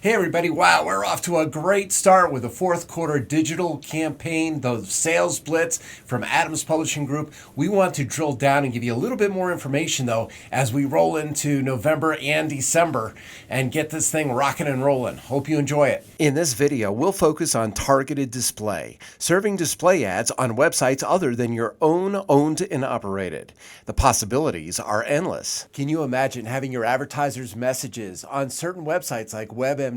Hey everybody, wow, we're off to a great start with the fourth quarter digital campaign, the sales blitz from Adams Publishing Group. We want to drill down and give you a little bit more information though as we roll into November and December and get this thing rocking and rolling. Hope you enjoy it. In this video, we'll focus on targeted display, serving display ads on websites other than your own owned and operated. The possibilities are endless. Can you imagine having your advertisers' messages on certain websites like WebMD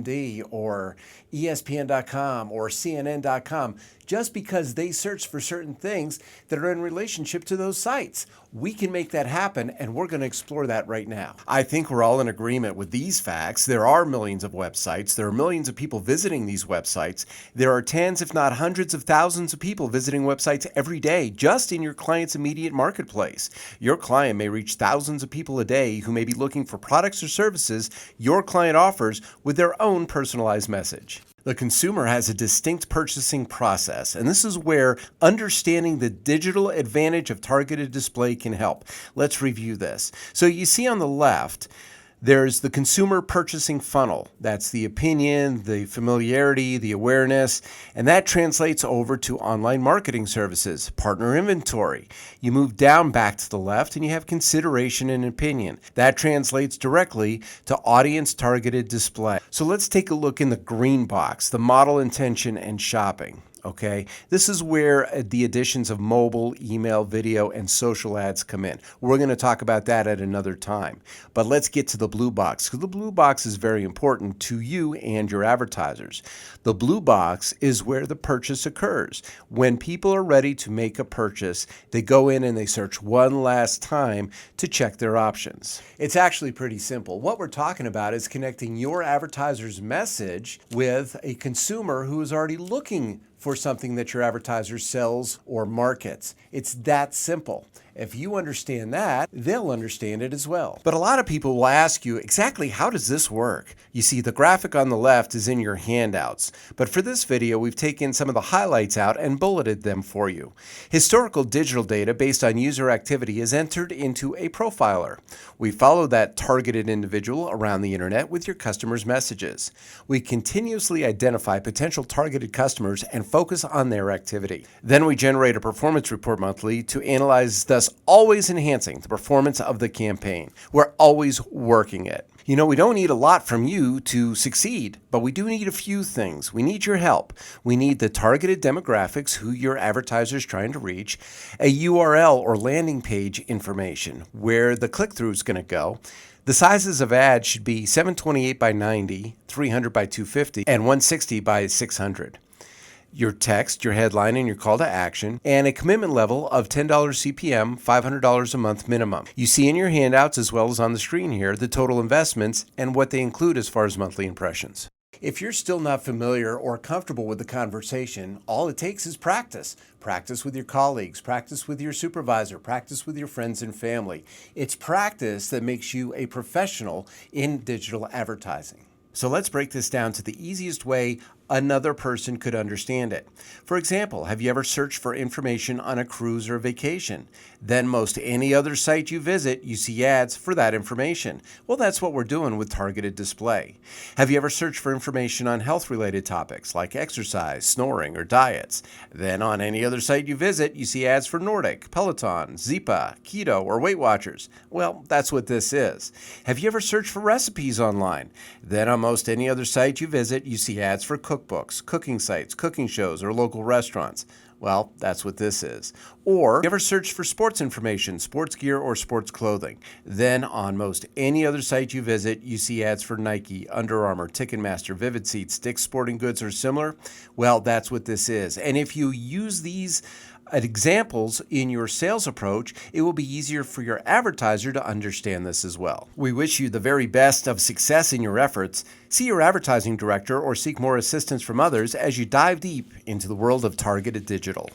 or ESPN.com or CNN.com just because they search for certain things that are in relationship to those sites? We can make that happen, and we're going to explore that right now. I think we're all in agreement with these facts. There are millions of websites. There are millions of people visiting these websites. There are tens, if not hundreds of thousands of people visiting websites every day just in your client's immediate marketplace. Your client may reach thousands of people a day who may be looking for products or services your client offers with their own personalized message. The consumer has a distinct purchasing process, and this is where understanding the digital advantage of targeted display can help. Let's review this. So you see on the left, there's the consumer purchasing funnel. That's the opinion, the familiarity, the awareness, and that translates over to online marketing services, partner inventory. You move down back to the left and you have consideration and opinion. That translates directly to audience targeted display. So let's take a look in the green box, the model intention and shopping. Okay, this is where the additions of mobile, email, video, and social ads come in. We're going to talk about that at another time. But let's get to the blue box, because the blue box is very important to you and your advertisers. The blue box is where the purchase occurs. When people are ready to make a purchase, they go in and they search one last time to check their options. It's actually pretty simple. What we're talking about is connecting your advertiser's message with a consumer who is already looking for something that your advertiser sells or markets. It's that simple. If you understand that, they'll understand it as well. But a lot of people will ask you, exactly how does this work? You see, the graphic on the left is in your handouts. But for this video, we've taken some of the highlights out and bulleted them for you. Historical digital data based on user activity is entered into a profiler. We follow that targeted individual around the internet with your customers' messages. We continuously identify potential targeted customers and focus on their activity. Then we generate a performance report monthly to analyze, thus always enhancing the performance of the campaign. We're always working it. You know, we don't need a lot from you to succeed, but we do need a few things. We need your help. We need the targeted demographics, who your advertiser is trying to reach, a URL or landing page information, where the click-through is going to go. The sizes of ads should be 728 by 90, 300 by 250, and 160 by 600. Your text, your headline, and your call to action, and a commitment level of $10 CPM, $500 a month minimum. You see in your handouts, as well as on the screen here, the total investments and what they include as far as monthly impressions. If you're still not familiar or comfortable with the conversation, all it takes is practice. Practice with your colleagues, practice with your supervisor, practice with your friends and family. It's practice that makes you a professional in digital advertising. So let's break this down to the easiest way another person could understand it. For example, have you ever searched for information on a cruise or vacation? Then most any other site you visit, you see ads for that information. Well, that's what we're doing with targeted display. Have you ever searched for information on health-related topics like exercise, snoring, or diets? Then on any other site you visit, you see ads for Nordic, Peloton, Zipa, Keto, or Weight Watchers. Well, that's what this is. Have you ever searched for recipes online? Then on most any other site you visit, you see ads for cookbooks, cooking sites, cooking shows, or local restaurants. Well, that's what this is. Or, you ever search for sports information, sports gear, or sports clothing? Then, on most any other site you visit, you see ads for Nike, Under Armour, Ticketmaster, Vivid Seats, Dick's Sporting Goods, or similar? Well, that's what this is. And if you use these examples in your sales approach, it will be easier for your advertiser to understand this as well. We wish you the very best of success in your efforts. See your advertising director or seek more assistance from others as you dive deep into the world of targeted digital.